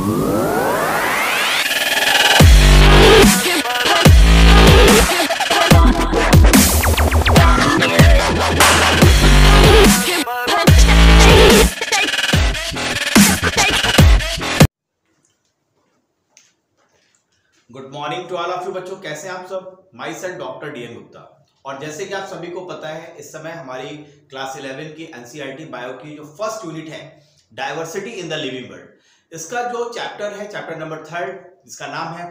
Good morning to all of you बच्चों, कैसे हैं आप सब। Myself doctor D N Gupta. और जैसे कि आप सभी को पता है, इस समय हमारी क्लास 11 की एनसीईआरटी बायो की जो फर्स्ट यूनिट है diversity in the living world, इसका जो चैप्टर है चैप्टर नंबर 3, जिसका नाम है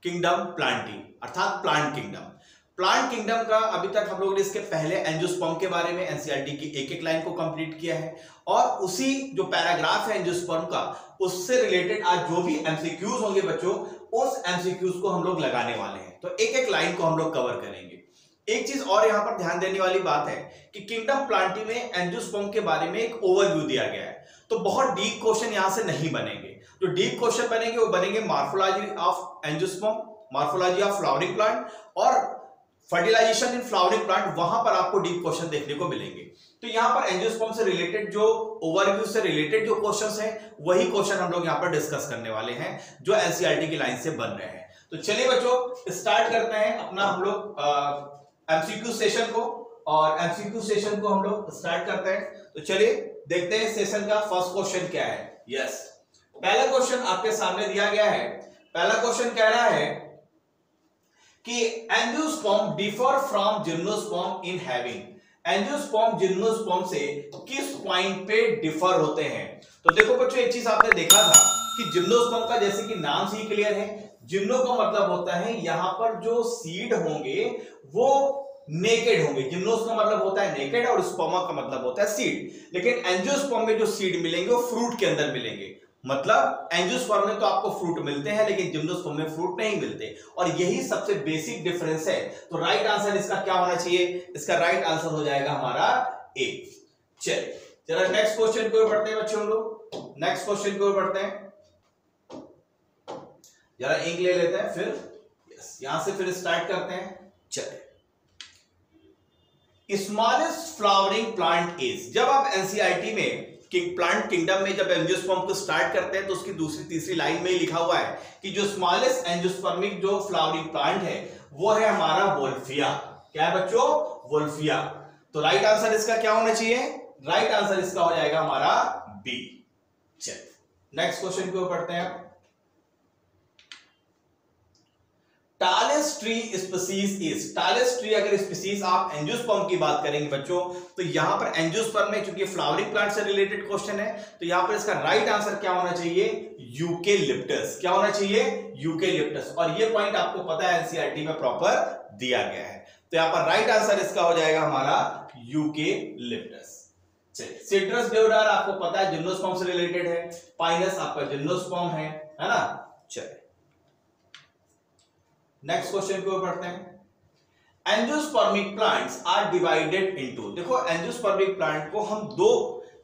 किंगडम प्लांटी अर्थात प्लांट किंगडम। प्लांट किंगडम का अभी तक हम लोगों ने इसके पहले एंजियोस्पर्म के बारे में एनसीईआरटी की एक एक लाइन को कंप्लीट किया है, और उसी जो पैराग्राफ है एंजियोस्पर्म का, उससे रिलेटेड आज जो भी एमसीक्यूज होंगे बच्चों, उस एमसीक्यूज को हम लोग लगाने वाले हैं। तो एक एक लाइन को हम लोग कवर करेंगे। एक चीज और यहां पर ध्यान देने वाली बात है कि किंगडम प्लांटी में एंजियोस्पर्म के बारे में एक ओवरव्यू दिया गया है, तो बहुत डीप क्वेश्चन यहां से नहीं बनेंगे। जो डीप क्वेश्चन बनेंगे वो बनेंगे morphology of angiosperm, morphology of flowering plant और फर्टिलाइजेशन इन फ्लावरिंग प्लांट। वहां पर आपको डीप क्वेश्चन देखने को मिलेंगे। तो यहां पर एंजियोस्पर्म से रिलेटेड जो ओवरव्यू से रिलेटेड जो क्वेश्चंस हैं, वही क्वेश्चन हम लोग यहां पर डिस्कस करने वाले हैं जो एनसीईआरटी की लाइन से बन रहे हैं। तो चलिए बच्चों, स्टार्ट करते हैं अपना हम लोग एमसीक्यू सेशन को, और एमसीक्यू सेशन को हम लोग स्टार्ट करते हैं। तो चलिए देखते हैं सेशन का फर्स्ट क्वेश्चन क्या है। यस, पहला क्वेश्चन आपके सामने दिया गया है। पहला क्वेश्चन कह रहा है कि angiosperm differ from gymnosperm in having. Angiosperm gymnosperm से किस पॉइंट पे डिफर होते हैं। तो देखो बच्चों, एक चीज आपने देखा था कि जिम्नोस्पर्म का जैसे कि नाम से ही क्लियर है, जिम्नो का मतलब होता है यहां पर जो सीड होंगे वो नेकेड होंगे। जिम्नोस का मतलब होता है नेकेड और स्पर्मा का मतलब होता है सीड। लेकिन एंजियोस्पर्म में जो सीड मिलेंगे वो फ्रूट के अंदर मिलेंगे। मतलब एंजियोस्पर्म में तो आपको फ्रूट मिलते हैं, लेकिन जिम्नोस्पर्म में फ्रूट नहीं मिलते, और यही सबसे बेसिक डिफरेंस है। तो राइट आंसर इसका क्या होना चाहिए? इसका राइट आंसर हो जाएगा हमारा ए। चलिए जरा नेक्स्ट क्वेश्चन की ओर बढ़ते हैं बच्चों। हम लोग नेक्स्ट क्वेश्चन की ओर बढ़ते हैं। जरा इंक ले लेते हैं, फिर यस यहां से फिर स्टार्ट करते हैं। चलिए, स्मॉलेस्ट फ्लावरिंग प्लांट इज। जब आप एनसीईआरटी में प्लांट किंगडम में जब एंजियोस्पर्म को स्टार्ट करते हैं तो उसकी दूसरी तीसरी लाइन में ही लिखा हुआ है कि जो स्मॉलेस्ट एंजियोस्पर्मिक जो फ्लावरिंग प्लांट है वो है हमारा वोल्फिया। क्या है बच्चों? वोल्फिया। तो राइट आंसर इसका क्या होना चाहिए? राइट आंसर इसका हो जाएगा हमारा बी। चलिए नेक्स्ट क्वेश्चन की ओर बढ़ते हैं। Tallest tree species is. Tallest tree अगर स्पीसीज आप एंजियोस्पर्म की बात करेंगे बच्चों, तो यहां पर एंजियोस्पर्म में चूंकि फ्लावरिंग प्लांट से रिलेटेड क्वेश्चन है, तो यहां पर इसका राइट आंसर क्या होना चाहिए? यूकेलिप्टस। क्या होना चाहिए? यूकेलिप्टस। और ये पॉइंट आपको पता है एनसीईआरटी में प्रॉपर दिया गया है। तो यहां पर राइट आंसर इसका हो जाएगा हमारा यूकेलिप्टस। चलिए, सिट्रस देवदार आपको पता है जिम्नोस्पर्म से रिलेटेड है, पाइनस आपका जिम्नोस्पर्म है ना। चलिए नेक्स्ट क्वेश्चन की ओर बढ़ते हैं। Angiospermic plants are divided into. देखो, एंजियोस्पर्मिक प्लांट को हम दो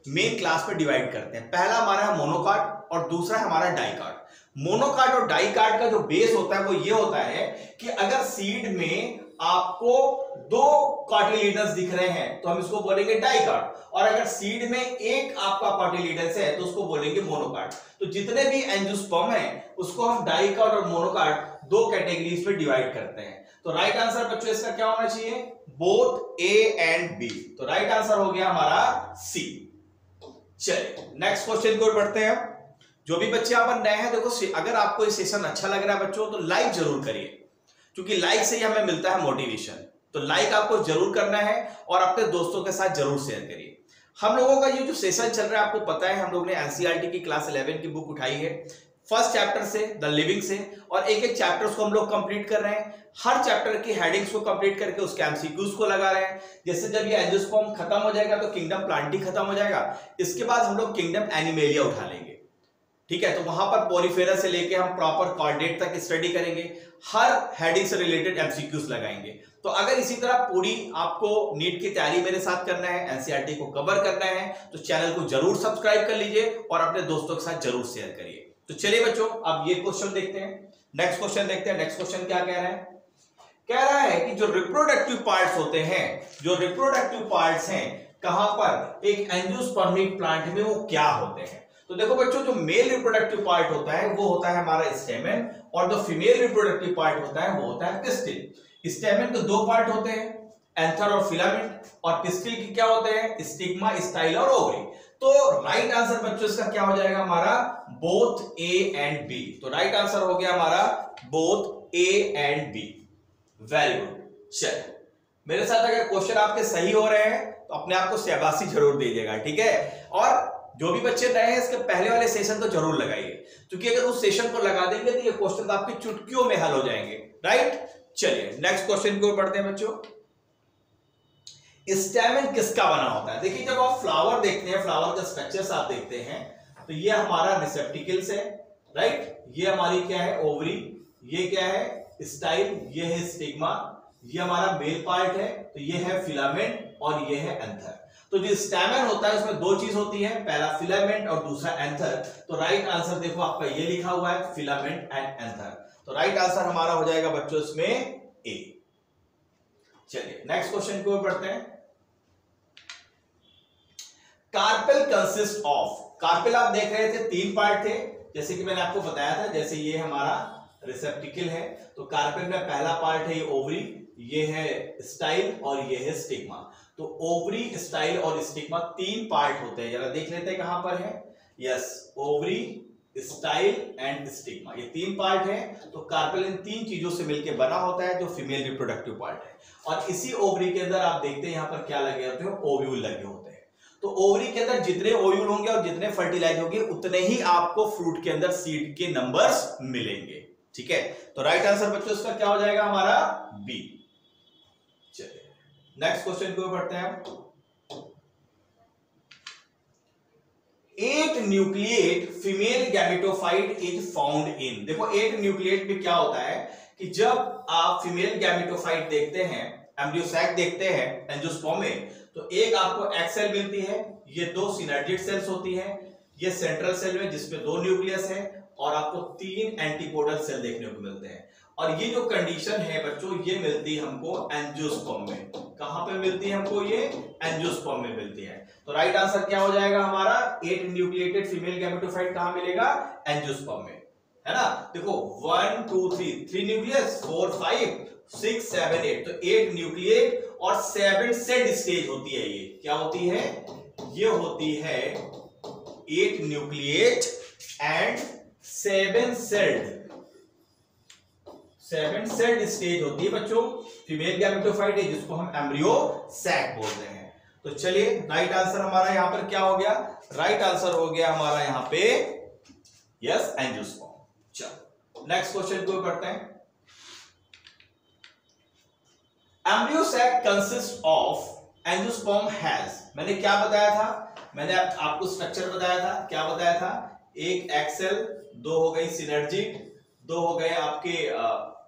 मेन क्लास में डिवाइड करते हैं। पहला हमारा है मोनोकाट और दूसरा है हमारा डाइकाट। मोनोकाट और डाइकाट का जो बेस होता है वो ये होता है कि अगर सीड में आपको दो कॉटिलिडन्स दिख रहे हैं तो हम इसको बोलेंगे डाइकाट, और अगर सीड में एक आपका कॉटिलिडन्स है तो उसको बोलेंगे मोनोकाट। तो जितने भी एंजियोस्पर्म है उसको हम डाइकाट और मोनोकाट दो कैटेगरीज में डिवाइड करते हैं। तो राइट आंसर बच्चों इसका क्या होना चाहिए? Both A and B. तो राइट आंसर हो गया हमारा सी। चलिए नेक्स्ट क्वेश्चन की ओर बढ़ते हैं। जो भी बच्चे यहां पर नए हैं, देखो अगर आपको ये सेशन अच्छा लग रहा है बच्चों तो लाइक जरूर करिए, क्योंकि लाइक से ही हमें मिलता है मोटिवेशन। तो लाइक आपको जरूर करना है और अपने दोस्तों के साथ जरूर शेयर करिए। हम लोगों का ये जो सेशन चल रहा है आपको पता है, हम लोग ने एनसीईआरटी की क्लास 11 की बुक उठाई है फर्स्ट चैप्टर से द लिविंग से, और एक एक चैप्टर्स को हम लोग कंप्लीट कर रहे हैं। हर चैप्टर की हेडिंग्स को कंप्लीट करके उसके एमसीक्यूज को लगा रहे हैं। जैसे जब ये एंजियोस्पर्म खत्म हो जाएगा तो किंगडम प्लांटी खत्म हो जाएगा। इसके बाद हम लोग किंगडम एनिमेलिया उठा लेंगे, ठीक है। तो वहां पर पोरीफेरा से लेके हम प्रॉपर कॉर्डेट तक स्टडी करेंगे, हर हेडिंग से रिलेटेड एमसीक्यूज लगाएंगे। तो अगर इसी तरह पूरी आपको नीट की तैयारी मेरे साथ करना है, एनसीईआरटी को कवर करना है, तो चैनल को जरूर सब्सक्राइब कर लीजिए और अपने दोस्तों के साथ जरूर शेयर करिए। तो चलिए बच्चों, अब ये क्वेश्चन देखते हैं। नेक्स्ट क्वेश्चन देखते हैं। नेक्स्ट क्वेश्चन क्या कह रहा है? कह रहा है कि जो रिप्रोडक्टिव पार्ट्स होते हैं, जो रिप्रोडक्टिव पार्ट्स हैं कहां पर? एक एंजियोस्पर्मिक प्लांट में, वो क्या होते हैं? तो देखो बच्चों, जो मेल रिप्रोडक्टिव पार्ट होता है वो होता है हमारा स्टेमेन, और जो फीमेल रिप्रोडक्टिव पार्ट होता है वो होता है पिस्टिल। स्टेमेन के दो पार्ट होते हैं, एंथर और फिलामेंट, और पिस्टिल के क्या होते हैं, स्टिग्मा, स्टाइल और ओवरी। तो राइट आंसर बच्चों इसका क्या हो जाएगा हमारा, बोथ ए एंड बी। तो राइट आंसर हो गया हमारा both A and B. Very good. चलिए, मेरे साथ अगर क्वेश्चन आपके सही हो रहे हैं तो अपने आप को शाबाशी जरूर दीजिएगा, ठीक है। और जो भी बच्चे नए हैं इसके पहले वाले सेशन तो जरूर लगाइए, क्योंकि अगर उस सेशन को लगा देंगे तो ये क्वेश्चन आपके चुटकियों में हल हो जाएंगे, राइट। चलिए नेक्स्ट क्वेश्चन को पढ़ते हैं बच्चों। स्टेमेन किसका बना होता है? देखिए, जब आप फ्लावर देखते हैं, फ्लावर का स्ट्रक्चर्स आप देखते हैं, तो ये हमारा रिसेप्टिकल्स है, राइट। ये हमारी क्या है, ओवरी। ये क्या है, स्टाइल। ये है स्टिग्मा। ये हमारा मेल पार्ट है, तो ये है फिलामेंट, और ये है एंथर। तो जो स्टेमेन होता है उसमें दो चीज होती है, पहला फिलामेंट और दूसरा एंथर। तो राइट आंसर देखो आपका ये लिखा हुआ है, फिलामेंट एंड एंथर। तो राइट आंसर हमारा हो जाएगा बच्चों इसमें ए। चलिए नेक्स्ट क्वेश्चन को पढ़ते हैं। कार्पेल कंसिस्ट ऑफ, कार्पेल आप देख रहे थे तीन पार्ट थे, जैसे कि मैंने आपको बताया था। जैसे ये हमारा रिसेप्टिकल है, तो कार्पेल में पहला पार्ट है ये ओवरी, ये है स्टाइल, और ये है स्टिग्मा। तो ओवरी, स्टाइल और स्टिग्मा तीन पार्ट होते हैं। जरा देख लेते हैं कहां पर है। Yes, ovary, style and stigma, ये तीन पार्ट है। तो कार्पेल इन तीन चीजों से मिलकर बना होता है, जो फीमेल रिप्रोडक्टिव पार्ट है। और इसी ओवरी के अंदर आप देखते हैं यहां पर क्या लगे होते हैं, ओव्यूल लगे होते हैं। तो ओवरी के अंदर जितने ओव्यूल होंगे और जितने फर्टिलाइज होंगे, उतने ही आपको फ्रूट के अंदर सीड के नंबर्स मिलेंगे, ठीक है। तो राइट आंसर बच्चों इसका क्या हो जाएगा हमारा, बी। चलिए नेक्स्ट क्वेश्चन को पढ़ते हैं। 8 nucleate female gametophyte is found in. देखो 8 न्यूक्लिएट में क्या होता है कि जब आप फीमेल गैमेटोफाइट देखते हैं, एम्ब्रियो सैक देखते हैं एंजियोस्पर्म में, तो एक आपको एक्स सेल मिलती है, ये दो सिनर्जिड सेल्स होती है, ये सेंट्रल सेल में जिसमें 2 न्यूक्लियस है, और आपको 3 एंटीपोडल सेल देखने को मिलते हैं। और ये जो कंडीशन है बच्चों, ये मिलती है हमको एंजियोस्पर्म में। कहां पे मिलती है हमको, ये एंजियोस्पर्म में मिलती है। तो राइट आंसर क्या हो जाएगा हमारा, 8 न्यूक्लिएटेड फीमेल गैमेटोफाइट कहां मिलेगा, एंजियोस्पर्म में, है ना। देखो 1 2 3 न्यूक्लियस, 4 5 6 7 8, तो 8 न्यूक्लिएट और 7 सेड स्टेज होती है। ये क्या होती है, ये होती है 8 न्यूक्लिएट एंड 7 सेड स्टेज होती है बच्चों फीमेल गैमेटोफाइट है, जिसको हम एम्ब्रियो सैक बोलते हैं। तो चलिए राइट आंसर हमारा यहां पर क्या हो गया, राइट आंसर हो गया हमारा यहां पे यस, एंजियोस्पर्म। चलो नेक्स्ट क्वेश्चन को पढ़ते हैं। Embryo sac consist of angiosperm has, मैंने क्या बताया था, मैंने आपको स्ट्रक्चर बताया था, क्या बताया था, एक एक्सेल, 2 हो गई सिनर्जिड, 2 हो गए आपके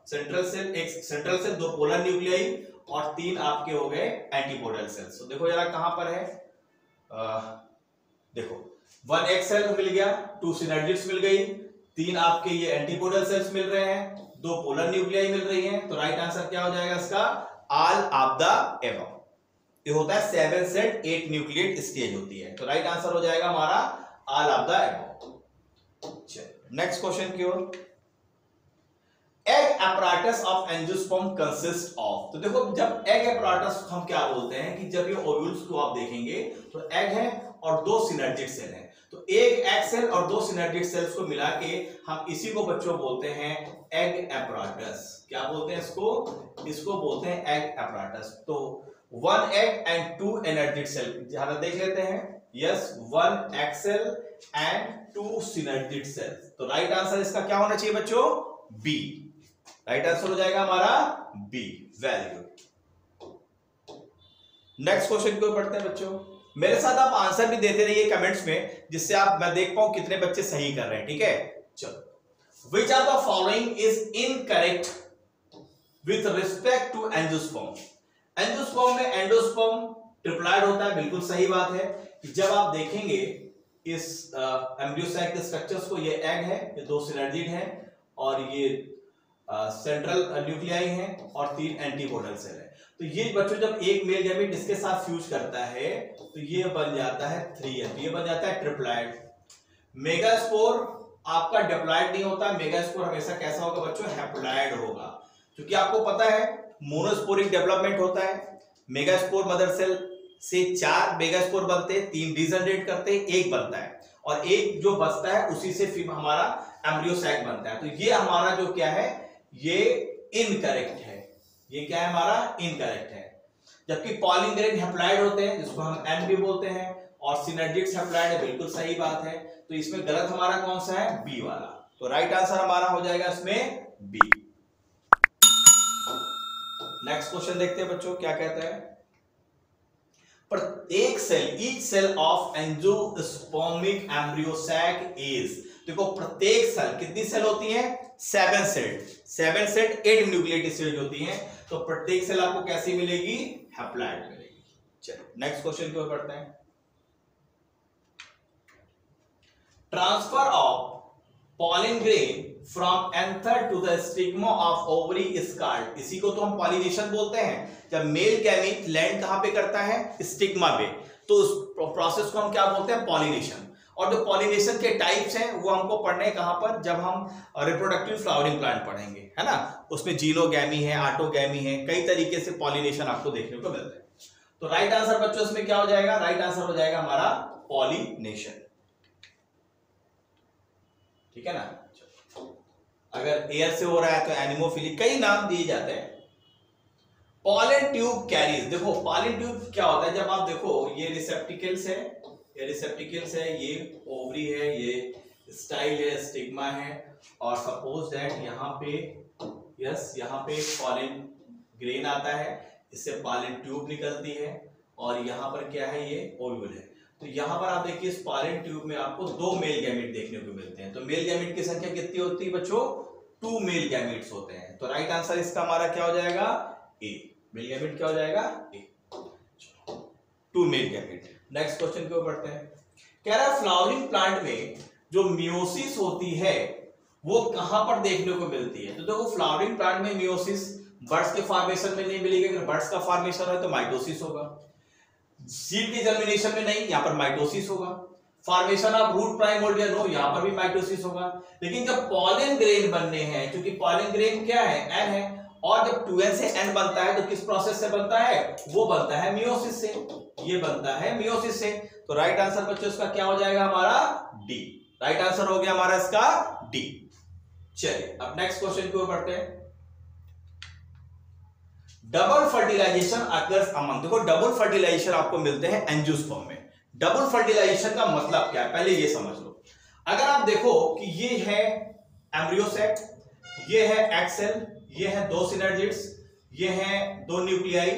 सेंट्रल सेल, एक सेंट्रल सेल, 2 पोलर न्यूक्लियाई, और 3 आपके हो गए एंटीपोडल सेल्स। तो देखो जरा कहां पर है, देखो 1 एक्सेल मिल गया, 2 सिनर्जिड्स मिल गई, 3 आपके ये एंटीपोडल सेल्स मिल रहे हैं, 2 पोलर न्यूक्लियाई मिल रही हैं। तो राइट आंसर क्या हो जाएगा इसका, ऑल ऑफ द एबव। ये होता है 7 सेट 8 न्यूक्लिएट स्टेज होती है। तो राइट आंसर हो जाएगा हमारा all of the above. Next question की ओर। Egg apparatus of angiosperm consist of. तो देखो जब एग apparatus हम क्या बोलते हैं कि जब ये ओव्यूल्स को आप देखेंगे तो एग है और 2 सिनर्जिड सेल है, तो एक एग सेल और 2 सिनर्जिड सेल्स को मिला के हम इसी को बच्चों बोलते हैं एग apparatus। क्या बोलते हैं इसको, इसको बोलते हैं एग apparatus। तो 1 एग एंड 2 एनर्जिड सेल, जहां देख लेते हैं, yes 1 egg cell and 2 synergid cell. तो राइट आंसर इसका क्या होना चाहिए बच्चों, बी। राइट आंसर हो जाएगा हमारा B. Very good. Next question को पढ़ते हैं बच्चों। मेरे साथ आप आंसर भी देते रहिए कमेंट्स में, जिससे आप मैं देख पाऊं कितने बच्चे सही कर रहे हैं, ठीक है। चलो, which are the following is incorrect with respect to angiosperm. Angiosperm में एंडोस्पर्म ट्रिप्लॉइड होता है, बिल्कुल सही बात है। कि जब आप देखेंगे इस एम्ब्रियो सैक के स्ट्रक्चर्स को, ये एग है, ये 2 सिनर्जिड है, और ये सेंट्रल न्यूक्लियाई है, और 3 एंटीपोडल सेल है। तो ये बच्चों जब एक मेल गैमेट इसके साथ फ्यूज करता है तो ये बन जाता है 3N, ये बन जाता है ट्रिप्लॉइड। मेगास्पोर आपका डिप्लॉयड नहीं होता, मेगास्पोर हमेशा कैसा होगा बच्चों, हैप्लॉयड होगा, क्योंकि आपको पता है मोनोस्पोरिक डेवलपमेंट होता है। मेगास्पोर मदर सेल से 4 मेगास्पोर बनते हैं, 3 डिजनरेट करते हैं, 1 बनता है, और 1 जो बचता है उसी से फिर हमारा एम्ब्रियो सैक बनता है। तो ये हमारा जो क्या है, ये इनकरेक्ट है, ये क्या है हमारा इनकरेक्ट है। जबकि पॉलिन ग्रेन हैप्लॉयड होते हैं, जिसको हम एन भी बोलते हैं, और सिनर्जिड्स हैप्लॉयड है, बिल्कुल सही बात है। तो इसमें गलत हमारा कौन सा है, बी वाला। तो राइट आंसर हमारा हो जाएगा इसमें बी। नेक्स्ट क्वेश्चन देखते हैं बच्चों क्या कहता है। प्रत्येक cell, each cell of angiospermic embryo sac is, देखो प्रत्येक सेल कितनी सेल होती है, 7 सेट 8 न्यूक्लियेटेड सेल होती हैं। तो प्रत्येक सेल आपको कैसी मिलेगी, हैप्लॉयड मिलेगी। चलो नेक्स्ट क्वेश्चन की ओर बढ़ते हैं। Transfer of pollen grain from anther to the stigma of ovary is called, इसी को तो हम पॉलिनेशन बोलते हैं। जब मेल गैमीट लैंड कहां पे करता है, स्टिग्मा पे, तो उस प्रोसेस को हम क्या बोलते हैं, पॉलिनेशन। और जो पॉलिनेशन के टाइप्स हैं वो हमको पढ़ने हैं कहां पर, जब हम रिप्रोडक्टिव फ्लावरिंग प्लांट पढ़ेंगे, है ना। उसमें जीनोगैमी है, ऑटोगैमी है, कई तरीके से पॉलिनेशन आपको देखने को मिलता है। तो राइट आंसर बच्चों इसमें क्या हो जाएगा, राइट आंसर हो जाएगा हमारा पॉलिनेशन, ठीक है ना। अगर एयर से हो रहा है तो एनिमोफिली, कई नाम दिए जाते हैं। पॉलन ट्यूब कैरीज, देखो पॉलन ट्यूब क्या होता है, जब आप देखो ये रिसेप्टिकल्स है, ये रिसेप्टिकल्स है, ये ओवरी है, ये स्टाइल है, स्टिग्मा है, और सपोज दैट यहाँ पे यस यहाँ पे पॉलन ग्रेन आता है, इससे पॉलन ट्यूब निकलती है, और यहाँ पर क्या है, ये ओव्यूल है। तो यहाँ पर आप देखिए इस पॉलन ट्यूब में आपको 2 मेल गैमेट देखने को मिलते हैं। तो मेल गैमेट की संख्या कितनी होती है बच्चों, 2 मेल गैमेट्स होते हैं। तो राइट आंसर इसका हमारा क्या हो जाएगा, ए। मेल गैमेट क्या हो जाएगा, ए, 2 मेल गैमेट। नेक्स्ट क्वेश्चन की ओर बढ़ते हैं। कह रहा है फ्लावरिंग प्लांट में जो मियोसिस होती है वो कहां पर देखने को मिलती है। तो देखो फ्लावरिंग प्लांट में मियोसिस बर्ड्स के फॉर्मेशन में नहीं मिलेगी, अगर बर्ड्स का फॉर्मेशन है तो माइटोसिस होगा। सीड के जर्मिनेशन में नहीं, यहां पर माइटोसिस होगा। Formation of root primordia no, यहां पर भी माइटोसिस होगा। लेकिन जब पॉलन ग्रेन बनने हैं, क्योंकि पॉलन ग्रेन क्या है, एन है, और जब 2n से n बनता है तो किस प्रोसेस से बनता है, वो बनता है मियोसिस से, ये बनता है मियोसिस से। तो राइट आंसर बच्चों इसका क्या हो जाएगा हमारा, डी। राइट आंसर हो गया हमारा इसका डी। चलिए अब नेक्स्ट क्वेश्चन की ओर बढ़ते हैं। डबल फर्टिलाइजेशन अकर्स अमंग, देखो डबल फर्टिलाइजेशन आपको मिलते हैं एंजियोस्पर्म में। डबल फर्टिलाइजेशन का मतलब क्या है, पहले ये समझ लो। अगर आप देखो कि ये है एम्ब्रियो सैक, ये है एग सेल, ये है 2 सिनर्जिड्स, ये है 2 न्यूक्लियाई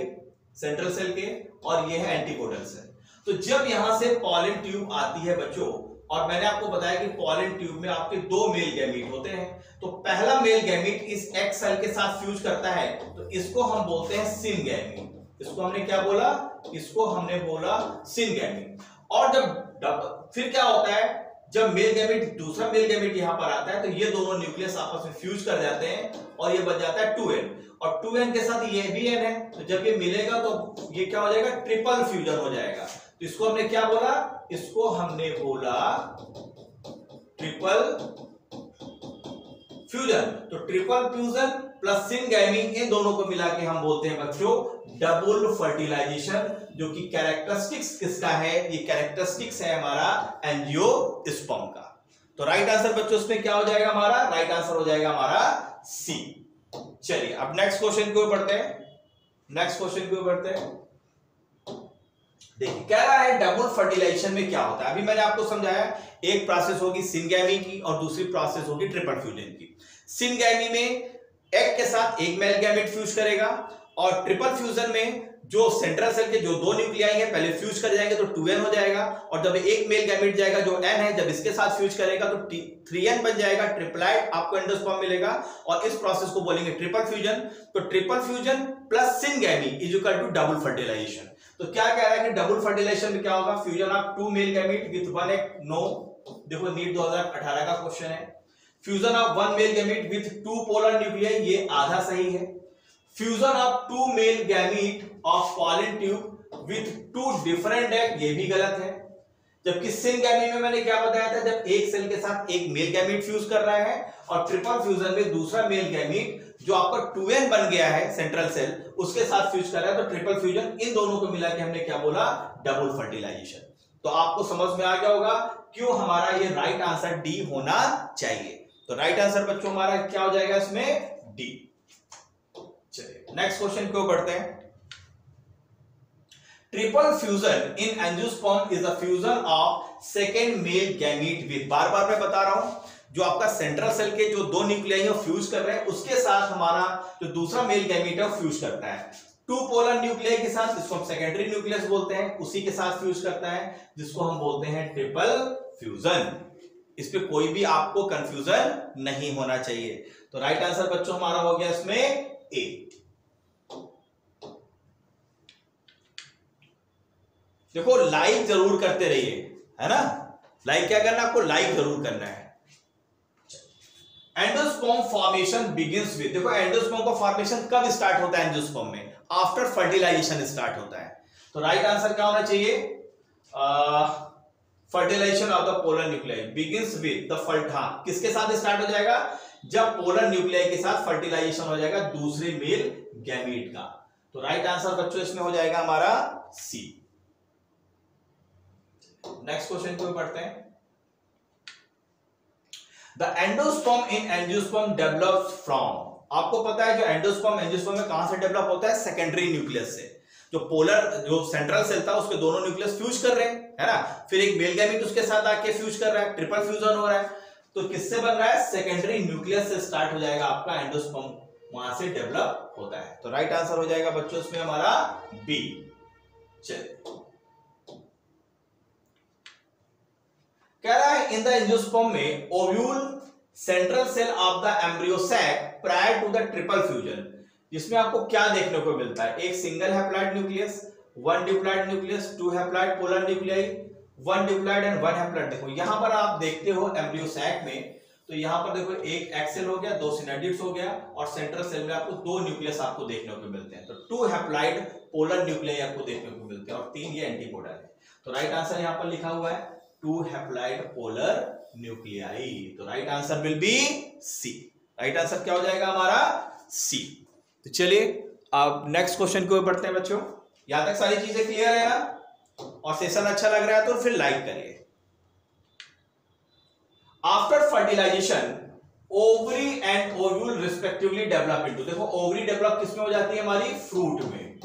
सेंट्रल सेल के, और ये है एंटीकोडल सेल। तो जब यहां से पॉलन ट्यूब आती है बच्चों, और मैंने आपको बताया कि पॉलन ट्यूब में आपके 2 मेल गैमीट होते हैं, तो पहला मेल गैमीट इस एग सेल के साथ फ्यूज करता है, तो इसको हम बोलते हैं सिनगैमी। इसको हमने क्या बोला, इसको हमने बोला सिनगैमी। और जब फिर क्या होता है, जब मेल गैमीट दूसरा मेल गैमीट यहां पर आता है, तो ये दोनों न्यूक्लियस आपस में फ्यूज कर जाते हैं, और ये बन जाता है 2n, और 2n के साथ ये भी n है। तो जब ये मिलेगा तो ये क्या हो जाएगा, ट्रिपल फ्यूजन हो जाएगा। तो इसको हमने क्या बोला, इसको हमने बोला ट्रिपल फ्यूजन। तो ट्रिपल फ्यूजन प्लस सिनगैमी, इन दोनों को मिला के हम बोलते हैं बच्चों डबल फर्टिलाइजेशन, जो कि कैरेक्टरिस्टिक्स किसका है, ये कैरेक्टरिस्टिक्स है हमारा एंजियोस्पर्म का। तो राइट आंसर बच्चों इसमें क्या हो जाएगा हमारा, राइट आंसर हो जाएगा हमारा सी। चलिए अब नेक्स्ट क्वेश्चन की ओर बढ़ते हैं। नेक्स्ट क्वेश्चन की ओर बढ़ते हैं। देखिए कह रहा है डबल फर्टिलाइजेशन में क्या होता है। अभी मैंने आपको समझाया, एक प्रोसेस होगी सिनगैमी की और दूसरी प्रोसेस होगी ट्रिपल फ्यूजन की। सिनगैमी में एग के साथ एक मेल गैमेट फ्यूज करेगा, और ट्रिपल फ्यूजन में जो सेंट्रल सेल के जो 2 न्यूक्लियाई है पहले फ्यूज कर जाएंगे तो 2n हो जाएगा, और जब एक मेल गैमेट जाएगा जो n है, जब इसके साथ फ्यूज करेगा तो 3n बन जाएगा, ट्रिपलाइड आपको एंडोस्पर्म मिलेगा, और इस प्रोसेस को बोलेंगे ट्रिपल फ्यूजन। तो triple fusion plus syngamy is equal to double fertilization. तो क्या कह रहा है कि डबल फर्टिलाइजेशन में क्या होगा, fusion of 2 male gamete with 1 egg, no, देखो नीट 2018 का क्वेश्चन है। Fusion of 1 male gamete with 2 polar nuclei, ये आधा सही है। Fusion of 2 male gamete of pollen tube with 2 different egg, ये भी गलत है। जबकि सिनगैमी में मैंने क्या बताया था, जब एक सेल के साथ एक मेल गैमीट फ्यूज कर रहा है और ट्रिपल फ्यूजन में दूसरा मेल गैमीट जो आपका 2n बन गया है सेंट्रल सेल उसके साथ फ्यूज कर रहा है, तो ट्रिपल फ्यूजन, इन दोनों को मिला के हमने क्या बोला, डबल फर्टिलाइजेशन। तो आपको समझ में आ गया होगा क्यों हमारा ये राइट आंसर डी होना चाहिए। तो राइट आंसर बच्चों हमारा क्या हो जाएगा इसमें, डी। चलिए नेक्स्ट क्वेश्चन क्यों बढ़ते हैं। Triple fusion in angiosperm is a fusion of second male gamete with, बार बार मैं बता रहा हूं, जो आपका सेंट्रल सेल के जो दो न्यूक्लियाई है फ्यूज कर रहे हैं उसके साथ हमारा जो दूसरा मेल गैमीट है फ्यूज करता है। टू पोलर न्यूक्लियाई के साथ, जिसको हम सेकेंडरी न्यूक्लियस बोलते हैं, उसी के साथ फ्यूज करता है, जिसको हम बोलते हैं ट्रिपल फ्यूजन। इस पे कोई भी आपको कंफ्यूजन नहीं होना चाहिए। तो राइट आंसर बच्चों हमारा हो गया इसमें ए। देखो लाइक जरूर करते रहिए, है ना, लाइक क्या करना आपको, लाइक जरूर करना है। एंडोस्पर्म फॉर्मेशन बिगिंस विद, देखो एंडोस्पर्म का फॉर्मेशन कब स्टार्ट होता है एंजियोस्पर्म में, आफ्टर फर्टिलाइजेशन स्टार्ट होता है। तो राइट आंसर क्या होना चाहिए, fertilization of the polar nuclei begins with the हाँ, किसके साथ स्टार्ट हो जाएगा, जब पोलर न्यूक्लियाई के साथ फर्टिलाइजेशन हो जाएगा दूसरे मेल गैमीट का। तो राइट आंसर बच्चों इसमें हो जाएगा हमारा सी। नेक्स्ट क्वेश्चन को पढ़ते हैं। The endosperm in angiosperm develops from, आपको पता है जो एंडोस्पर्म एंजियोस्पर्म में कहां से डेवलप होता है, सेकेंडरी न्यूक्लियस से। जो पोलर जो सेंट्रल सेल था उसके दोनों न्यूक्लियस फ्यूज कर रहे हैं, है ना, फिर एक मेल गैमीट उसके साथ आके फ्यूज कर रहा है, ट्रिपल फ्यूजन हो रहा है। तो किससे बन रहा है, सेकेंडरी न्यूक्लियस से स्टार्ट हो जाएगा आपका एंडोस्पर्म, वहां से डेवलप होता है। तो राइट आंसर हो जाएगा बच्चों इसमें हमारा बी। चलिए कह रहा है इन द एंजियोस्पर्म में ovule central cell of the embryo sac prior to the triple fusion, जिसमें आपको क्या देखने को मिलता है, एक single haploid nucleus, one diploid nucleus, two haploid polar nuclei, one diploid and one haploid. देखो यहां पर आप देखते हो एम्ब्रियो सैक में, तो यहां पर देखो एक एक्सेल हो गया, दो सिनेडिड्स हो गया, और सेंट्रल सेल में आपको दो न्यूक्लियस आपको देखने को मिलते हैं। तो टू हैप्लॉइड पोलर न्यूक्लियाई आपको देखने को मिलते हैं और तीन ये एंटीपोडल है। तो राइट आंसर यहां पर लिखा हुआ है टू हैप्लॉइड पोलर न्यूक्लियाई। तो right answer will be C. Right answer क्या हो जाएगा हमारा, सी। तो चलिए अब नेक्स्ट क्वेश्चन को पढ़ते हैं बच्चों। यहां तक सारी चीजें क्लियर है ना, और सेशन अच्छा लग रहा है तो फिर लाइक करिए। After fertilization ovary and ovule respectively develop into, देखो ओवरी डेवलप किसमें हो जाती है हमारी, फ्रूट में,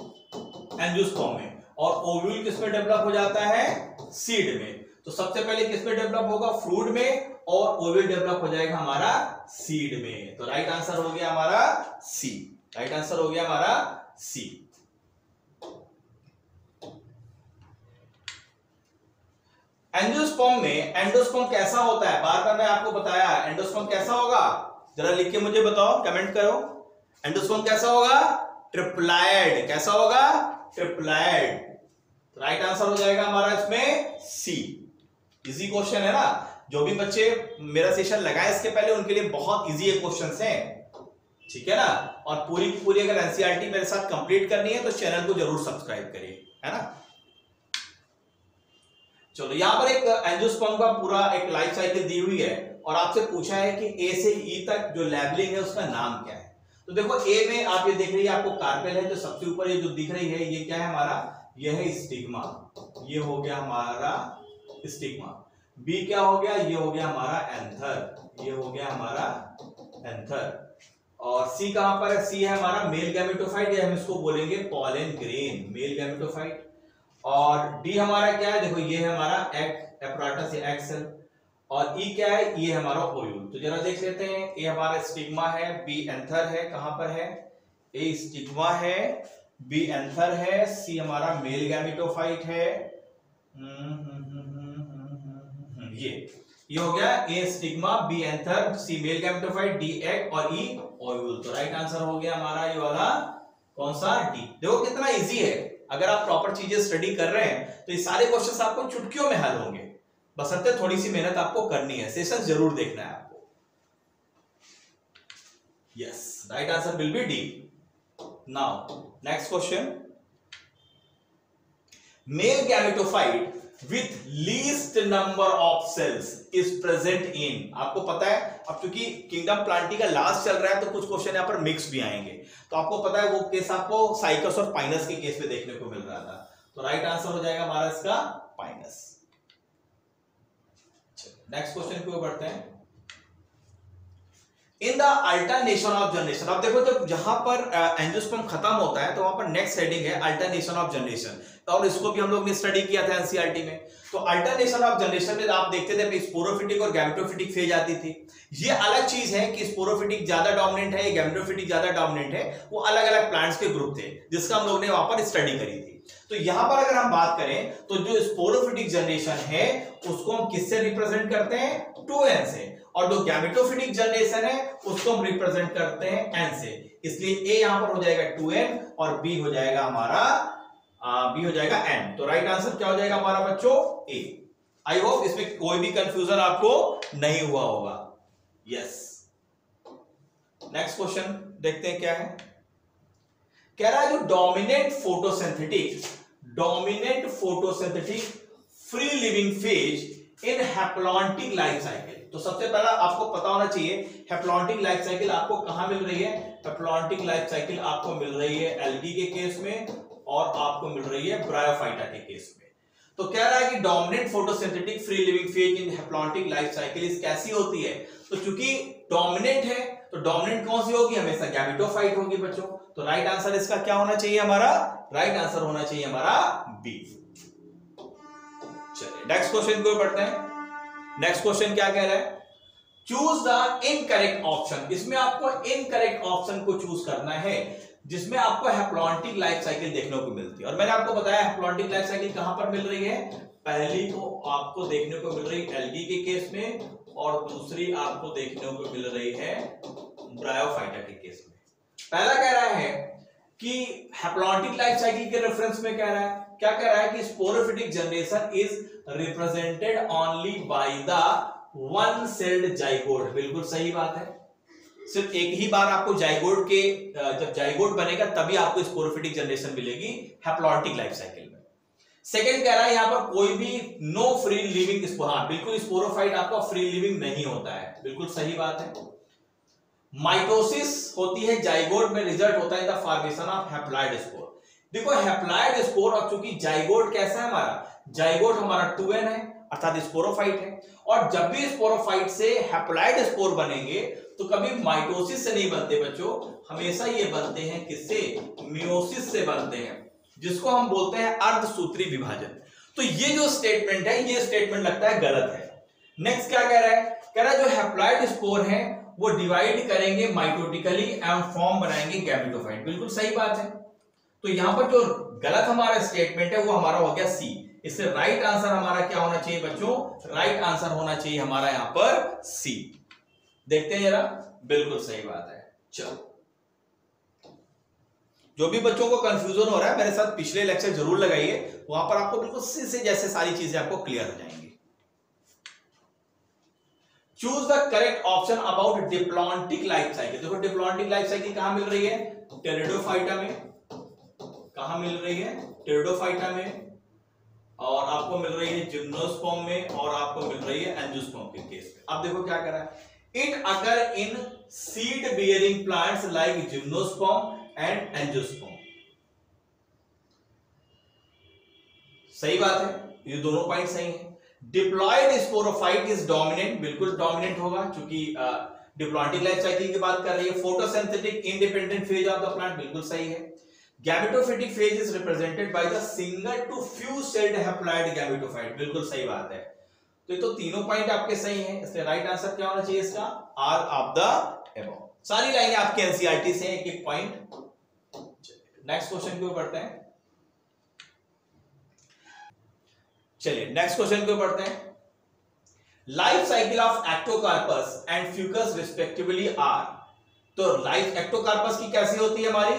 एंजियोस्पर्म में, और ओव्यूल किसमें डेवलप हो जाता है, सीड में। तो सबसे पहले किसमें डेवलप होगा, फ्रूट में, और ओव्यूल डेवलप हो जाएगा हमारा सीड में। तो राइट आंसर हो गया हमारा सी। राइट आंसर हो गया हमारा सी। एंजियोस्पर्म में एंडोस्पर्म कैसा होता है, बार बार मैं आपको बताया, एंडोस्पर्म कैसा होगा, जरा लिख के मुझे बताओ, कमेंट करो। एंडोस्पर्म कैसा होगा, ट्रिप्लॉइड। कैसा होगा, ट्रिप्लॉइड। राइट आंसर हो जाएगा हमारा इसमें सी। इजी क्वेश्चन है ना, जो भी बच्चे मेरा सेशन लगाए इसके पहले उनके लिए बहुत इजी क्वेश्चंस हैं, ठीक है ना। और पूरी की पूरी अगर एनसीईआरटी मेरे साथ कंप्लीट करनी है तो चैनल को जरूर सब्सक्राइब करिए, है ना। चलो यहां पर एक एंजियोस्पर्म का पूरा एक लाइफ साइकिल दी हुई है, और आपसे पूछा है कि ए से ई तक जो लेबलिंग है उसका नाम क्या है। तो देखो ए में आप ये देख रही है आपको कार्पेल है, जो सबसे ऊपर ये जो दिख रही है ये क्या है हमारा, ये है स्टिग्मा, ये हो गया हमारा स्टिग्मा। बी क्या हो गया, ये हो गया हमारा एंथर, ये हो गया हमारा एंथर। और सी कहां पर है, सी है हमारा मेल गैमेटोफाइट, या हम इसको बोलेंगे पॉलन ग्रेन, मेल गैमेटोफाइट। और डी हमारा क्या है, देखो ये है हमारा एग एपराटस या एग सेल, और ई क्या है, ये हमारा ओव्यूल। तो जरा देख लेते हैं, ए हमारा स्टिग्मा है, बी एंथर है, कहां पर है, ए स्टिग्मा है, बी एंथर है, सी हमारा मेल गैमेटोफाइट है, ये हो गया ए स्टिग्मा, बी एंथर, सी मेल गैमेटोफाइट, डी एग और ई ओव्यूल। तो राइट आंसर हो गया हमारा ये वाला कौन सा, डी। देखो कितना इजी है, अगर आप प्रॉपर चीजें स्टडी कर रहे हैं तो ये सारे क्वेश्चंस आपको चुटकियों में हल होंगे, बशर्ते थोड़ी सी मेहनत आपको करनी है, सेशन जरूर देखना है आपको। Yes, right answer will be D. Now next question, male gametophyte with least number of cells is present in. आपको पता है अब चूंकि किंगडम प्लांटी का लास्ट चल रहा है तो कुछ क्वेश्चन यहां पर मिक्स भी आएंगे, तो आपको पता है वो केस आपको साइकस और पाइनस के केस में देखने को मिल रहा था, तो राइट आंसर हो जाएगा हमारा इसका पाइनस। नेक्स्ट क्वेश्चन की ओर बढ़ते हैं। In the alternation of generation, अब देखो जब जहां पर एंजियोस्पर्म खत्म होता है तो वहां पर नेक्स्ट हेडिंग है अल्टरनेशन ऑफ जनरेशन, और इसको भी हम लोग ने स्टडी किया था एनसीईआरटी में। तो अल्टरनेशन ऑफ जनरेशन में आप देखते थे स्पोरोफिटिक और गैमेटोफिटिक फेज आती थी। ये अलग चीज है कि स्पोरोफिटिक ज्यादा डोमिनेंट है या गैमेटोफिटिक ज्यादा डोमिनेंट है, वो अलग अलग प्लांट्स के ग्रुप थे जिसका हम लोग ने वहां पर स्टडी करी थी। तो यहां पर अगर हम बात करें तो जो स्पोरोफिटिक जनरेशन है उसको हम किससे रिप्रेजेंट करते हैं, 2n से, और जो गैमेटोफिटिक जनरेशन है उसको हम रिप्रेजेंट करते हैं n से। इसलिए a यहां पर हो जाएगा 2n और b हो जाएगा हमारा b हो जाएगा n। तो राइट आंसर क्या हो जाएगा हमारा बच्चों, a। आई होप इसमें कोई भी कंफ्यूजन आपको नहीं हुआ होगा। यस, नेक्स्ट क्वेश्चन देखते हैं क्या है। कह रहा है जो dominant photosynthetic free living phase in haplontic life cycle. तो सबसे पहला आपको पता होना चाहिए हैप्लॉन्टिक लाइफ साइकिल आपको कहां मिल रही है। हैप्लॉन्टिक लाइफ साइकिल आपको मिल रही है एल्गी के केस में और आपको मिल रही है ब्रायोफाइटा के केस में। तो कह रहा है कि dominant photosynthetic free living phase in haplontic life cycle इस कैसी होती है। तो चूंकि डोमिनेंट है तो डोमिनेंट कौन सी होगी, हमेशा गैमेटोफाइट होगी बच्चों। तो राइट आंसर इसका क्या होना चाहिए हमारा, राइट आंसर होना चाहिए हमारा बी। चलिए नेक्स्ट क्वेश्चन को पढ़ते हैं। नेक्स्ट क्वेश्चन क्या कह रहा है, चूज द इनकरेक्ट ऑप्शन। इसमें आपको इनकरेक्ट ऑप्शन को चूज करना है जिसमें आपको हैप्लॉन्टिक लाइफ साइकिल देखने को मिलती है। और मैंने आपको बताया हैप्लॉन्टिक लाइफ साइकिल कहां पर मिल रही है, पहली तो आपको देखने को मिल रही है एल्गी के केस में और दूसरी आपको देखने को मिल रही है ब्रायोफाइटा के केस में। पहला कह रहा है कि हैप्लॉन्टिक लाइफ साइकिल के रेफरेंस में कह रहा है, क्या कह रहा है कि sporophytic generation is represented only by the one sailed zygote. बिल्कुल सही बात है, सिर्फ एक ही बार आपको जाइगोट के जब जाइगोट बनेगा तभी आपको स्पोरोफिटिक जनरेशन मिलेगी हैप्लॉन्टिक लाइफ साइकिल में। सेकंड कह रहा है यहां पर कोई भी नो फ्री लिविंग स्पोर, बिल्कुल स्पोरोफाइट आपका फ्री लिविंग नहीं होता है, बिल्कुल सही बात है। माइटोसिस होती है जाइगोट में, रिजल्ट होता है the formation of haploid spore. देखो हैप्लॉइड स्पोर, और चूंकि जाइगोट कैसा है हमारा, जाइगोट हमारा 2n है अर्थात स्पोरोफाइट है, और जब भी स्पोरोफाइट से हैप्लॉइड स्पोर बनेंगे तो कभी माइटोसिस से नहीं बनते बच्चों, हमेशा ये बनते हैं किससे, मियोसिस से बनते हैं, जिसको हम बोलते हैं अर्धसूत्री विभाजन। तो ये जो स्टेटमेंट है ये स्टेटमेंट लगता है गलत है। नेक्स्ट क्या कह रहा है, कह रहा है जो हैप्लॉइड स्पोर है वो डिवाइड करेंगे माइटोटिकली एंड फॉर्म बनाएंगे गैमेटोफाइट। बिल्कुल सही बात है। तो यहां पर जो गलत हमारा स्टेटमेंट है वो हमारा हो गया सी। इससे राइट आंसर हमारा क्या होना चाहिए बच्चों, राइट आंसर होना चाहिए हमारा यहां पर सी। देखते हैं जरा, बिल्कुल सही बात है। चलो, जो भी बच्चों को कंफ्यूजन हो रहा है मेरे साथ पिछले लेक्चर जरूर लगाइए, वहां पर आपको बिल्कुल से जैसे सारी चीजें आपको क्लियर हो जाएंगी। Choose the correct option about diplontic life cycle. देखो डिप्लॉन्टिक लाइफ साइकिल कहां मिल रही है, टेरिडोफाइटा में। कहां मिल रही है, टेरिडोफाइटा में, और आपको मिल रही है जिम्नोस्पर्म में, और आपको मिल रही है एंजियोस्पर्म के केस में। अब देखो क्या कर रहा है, it occur in seed bearing plants like gymnosperm and angiosperm. सही बात है, ये दोनों पॉइंट सही है। डिप्लॉयड स्पोरोफाइट इज डोमिनेंट, बिल्कुल डोमिनेंट होगा क्योंकि डिप्लॉन्टिक लाइफ साइकिल की बात कर रही है। Photosynthetic independent phase of the plant, बिल्कुल सही है। Gametophytic phase is represented by the single to few celled haploid gametophyte, बिल्कुल सही बात है। तो ये तो तीनों पॉइंट आपके सही हैं, इसलिए राइट आंसर क्या होना चाहिए इसका, आर ऑफ द अबव। सारी लाइनें आपके एनसीईआरटी से एक एक पॉइंट। नेक्स्ट क्वेश्चन को पढ़ते हैं। चलिए नेक्स्ट क्वेश्चन को पढ़ते हैं। Life cycle of ectocarpus and fucus respectively are. तो लाइफ एक्टोकार्पस की कैसी होती है हमारी,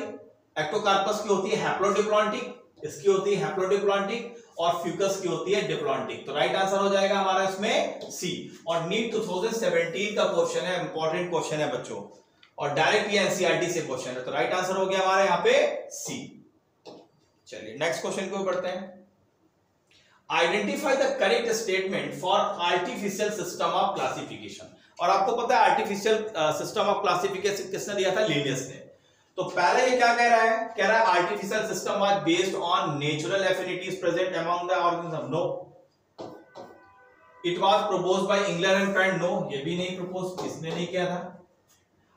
एक्टोकार्पस की होती है हैप्लोडिप्लॉन्टिक, इसकी होती है हैप्लोडिप्लॉन्टिक, और फ्यूकस की होती है डिप्लॉन्टिक। तो राइट आंसर हो जाएगा हमारा इसमें सी। और नीट 2017 का क्वेश्चन है, इंपॉर्टेंट क्वेश्चन है बच्चों, और डायरेक्ट ये एनसीईआरटी से क्वेश्चन है। तो राइट आंसर हो गया हमारा यहाँ पे सी। चलिए नेक्स्ट क्वेश्चन को पढ़ते हैं। Identify the correct statement for artificial system of classification. और आपको पता है आर्टिफिशियल सिस्टम ऑफ क्लासिफिकेशन किसने दिया था? लिनियस ने। तो पहले ये क्या कह रहा है? कह रहा है artificial system was based on natural affinities present among the organism. No. It was proposed by England and friend. No, ये भी नहीं प्रपोज, किसने नहीं किया था।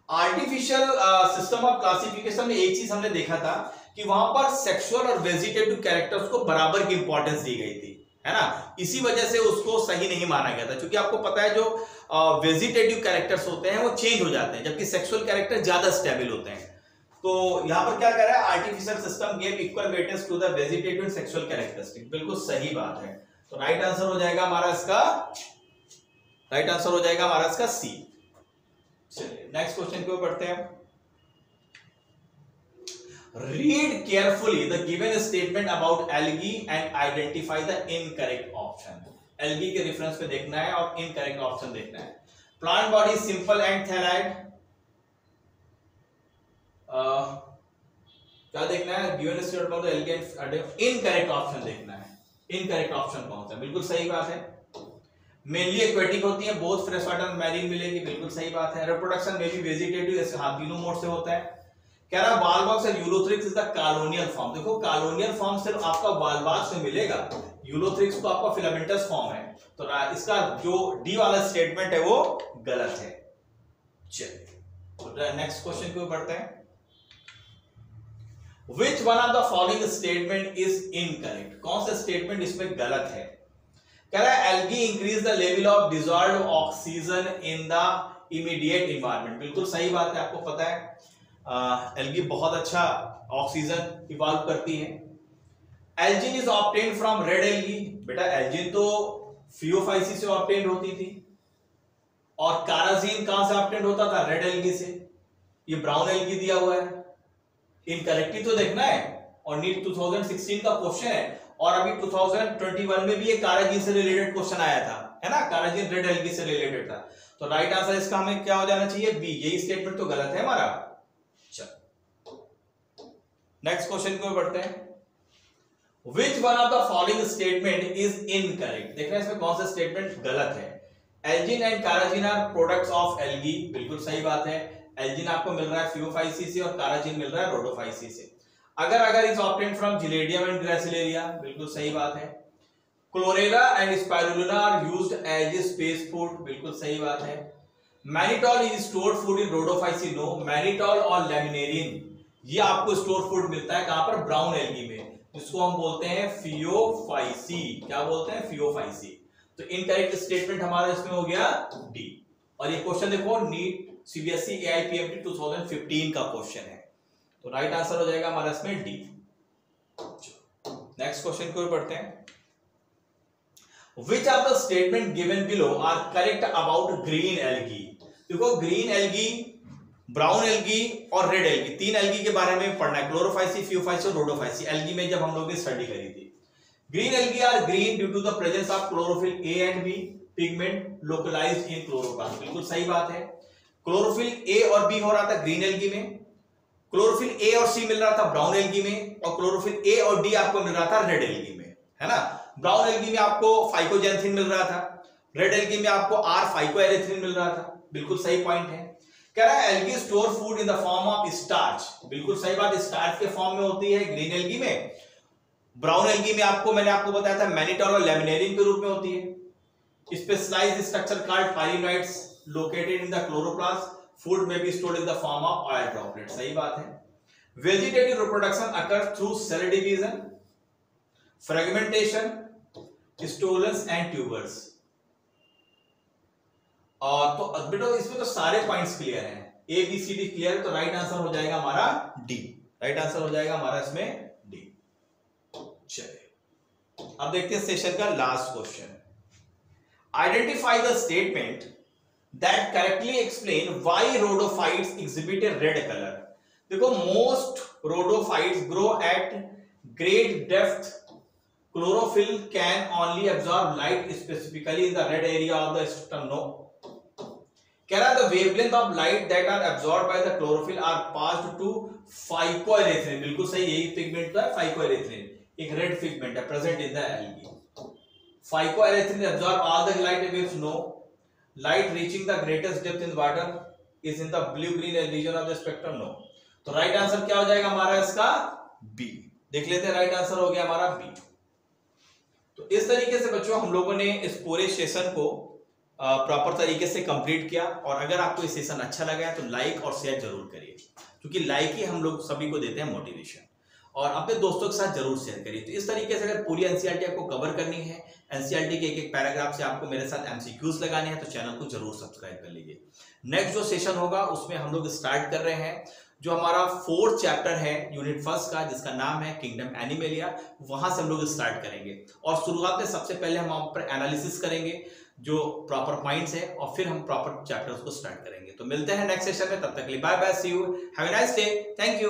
आर्टिफिशियल सिस्टम ऑफ क्लासिफिकेशन में एक चीज हमने देखा था कि वहां पर सेक्सुअल और वेजिटेटिव कैरेक्टर्स को बराबर की इंपॉर्टेंस दी गई थी, है ना। इसी वजह से उसको सही नहीं माना गया था, क्योंकि आपको पता है जो वेजिटेटिव कैरेक्टर्स होते हैं वो चेंज हो जाते हैं, जबकि सेक्सुअल कैरेक्टर ज्यादा स्टेबल होते हैं। तो यहां पर क्या कर रहा है? Artificial system give equal weightage to the vegetative and sexual characteristic. बिल्कुल सही बात है। तो राइट आंसर हो जाएगा हमारा इसका, राइट आंसर हो जाएगा हमारा इसका सी। चलिए नेक्स्ट क्वेश्चन की ओर बढ़ते हैं। Read carefully the given statement about algae and identify the incorrect option. Algae के रेफरेंस पे देखना है और इनकरेक्ट ऑप्शन देखना है। प्लांट बॉडी सिंपल एंड थैलाइड, क्या देखना है? Given statement of the algae and incorrect option देखना है। इनकरेक्ट ऑप्शन कौन सा? बिल्कुल सही बात है। मेनली एक्वेटिक होती है, बोथ फ्रेश वाटर मैरीन मिलेगी, बिल्कुल सही बात है। रिप्रोडक्शन में भी वेजिटेटिव, जैसे हाँ तीनों मोड से होता है। कह रहा है Volvox and Ulothrix is the colonial form. देखो कॉलोनियल फॉर्म सिर्फ आपका वाल्वॉक्स में मिलेगा, यूलोथ्रिक्स तो आपका फिलामेंटस फॉर्म है। तो इसका जो डी वाला स्टेटमेंट है वो गलत है। चलिए नेक्स्ट क्वेश्चन को बढ़ते हैं। Which one of the following statement is incorrect? कौन सा स्टेटमेंट इसमें गलत है? कह रहा है algae increase the level of dissolved oxygen in the immediate environment. बिल्कुल सही बात है, आपको पता है एल्गी बहुत अच्छा ऑक्सीजन इवॉल्व करती है। Elgin is obtained from red algae. बेटा एल्जिन तो फियोफाइसी से ऑब्टेन्ड होती थी, और काराजीन कहां से ऑब्टेन्ड होता था? रेड एल्गी से। ये ब्राउन एल्गी दिया हुआ है, इनकरेक्टली तो देखना है। और नीट 2016 का क्वेश्चन है, और अभी 2021 में भी ये काराजीन से रिलेटेड क्वेश्चन आया था, है ना। काराजीन रेड एल्गी से रिलेटेड था। तो राइट आंसर इसका हमें क्या हो जाना चाहिए? बी। यही स्टेटमेंट तो गलत है हमारा। नेक्स्ट क्वेश्चन को बढ़ते हैं। Which one of the following statement is incorrect? देखना इसमें कौन सा स्टेटमेंट गलत है। Algin and carrageenan are products of algae. बिल्कुल सही बात है। एल्जिन आपको मिल रहा है फियोफाइसी से और काराजीन मिल रहा है रोडोफाइसी से। Agar is obtained from Gelidium and Gracilaria. बिल्कुल सही बात है। Chlorella and Spirulina are used as a space food. बिल्कुल सही बात है। Mannitol is stored food in Rhodophyceae. No. Mannitol और लेमिनेरिन ये आपको स्टोर फूड मिलता है कहां पर? ब्राउन एल्गी में, जिसको हम बोलते हैं फियोफाइसी। क्या बोलते हैं? फियोफाइसी। तो इनकरेक्ट स्टेटमेंट हमारा इसमें हो गया डी। और ये क्वेश्चन देखो नीट सीबीएसई एआईपीएमटी 2015 का क्वेश्चन है। तो राइट आंसर हो जाएगा हमारा इसमें डी। नेक्स्ट क्वेश्चन को पढ़ते हैं। Which of the statement given below are correct about green algae? देखो ग्रीन एल्गी, ब्राउन एल्गी और रेड एल्गी, तीन एल्गी के बारे में पढ़ना है। क्लोरोफाइसी, फियोफाइसी और रोडोफाइसी एल्गी में जब हम लोग ने स्टडी करी थी। Green algae are green due to the presence of chlorophyll A and B pigment localized in chloroplast. बिल्कुल सही बात है। क्लोरोफिल ए और बी हो रहा था ग्रीन एल्गी में, क्लोरोफिल ए और सी मिल रहा था ब्राउन एल्गी में, और क्लोरोफिल ए और डी आपको मिल रहा था रेड एल्गी में, है ना। ब्राउन एल्गी में आपको फाइकोजेंथिन मिल रहा था, रेड एल्गी में आपको आर फाइकोएरिथ्रिन मिल रहा था। बिल्कुल सही पॉइंट है। कह रहा है algae store food in the form of starch. बिल्कुल सही बात, स्टार्च के फॉर्म में होती है ग्रीन एल्गी में। ब्राउन एल्गी में मैंने आपको बताया था मैनिटॉल और लेमिनेरिन के रूप में होती है। Specialised structure called pyrenoids located in the chloroplast. Food में be stored in the form of oil droplet. सही बात है। Vegetative reproduction occur through cell division, fragmentation, stolons and tubers. तो बेटा इसमें तो सारे पॉइंट्स क्लियर हैं, A B C D clear है। तो राइट आंसर हो जाएगा हमारा डी। राइट आंसर हो जाएगा हमारा इसमें डी। चलिए अब देखते हैं सेशन का last question. Identify the statement that correctly explain why rhodophytes exhibit a red colour. देखो most rhodophytes grow at great depth. Chlorophyll can only absorb light specifically in the red area of the spectrum. No. कह रहा है the wavelength of light that are absorbed by the chlorophyll are passed to phycoerythrin. बिल्कुल सही, यही pigment है phycoerythrin, एक red pigment है present in the algae. phycoerythrin absorb all the light waves, no. Light reaching the greatest depth in water is in the blue green region of the spectrum, no. तो right answer क्या हो जाएगा हमारा इसका? B. देख लेते हैं, right answer हो गया हमारा बी। तो इस तरीके से बच्चों हम लोगों ने इस पूरे सेशन को प्रॉपर तरीके से कंप्लीट किया। और अगर आपको ये सेशन अच्छा लगा है तो लाइक और शेयर जरूर करिए, क्योंकि लाइक ही हम लोग सभी को देते हैं मोटिवेशन। और अपने दोस्तों के साथ जरूर शेयर करिए। तो इस तरीके से अगर पूरी एनसीईआरटी आपको कवर करनी है, एनसीईआरटी के एक एक पैराग्राफ से आपको मेरे साथ एमसीक्यूज लगाने हैं, तो चैनल को जरूर सब्सक्राइब कर लीजिए। नेक्स्ट जो सेशन होगा उसमें हम लोग स्टार्ट कर रहे हैं जो हमारा 4th चैप्टर है यूनिट 1 का, जिसका नाम है किंगडम एनिमेलिया। वहां से हम लोग स्टार्ट करेंगे और शुरुआत में सबसे पहले हम वहां पर एनालिसिस करेंगे जो प्रॉपर पॉइंट्स है, और फिर हम प्रॉपर चैप्टर्स को स्टार्ट करेंगे। तो मिलते हैं नेक्स्ट सेशन में, तब तक के लिए bye bye, see you, have a nice day, thank you.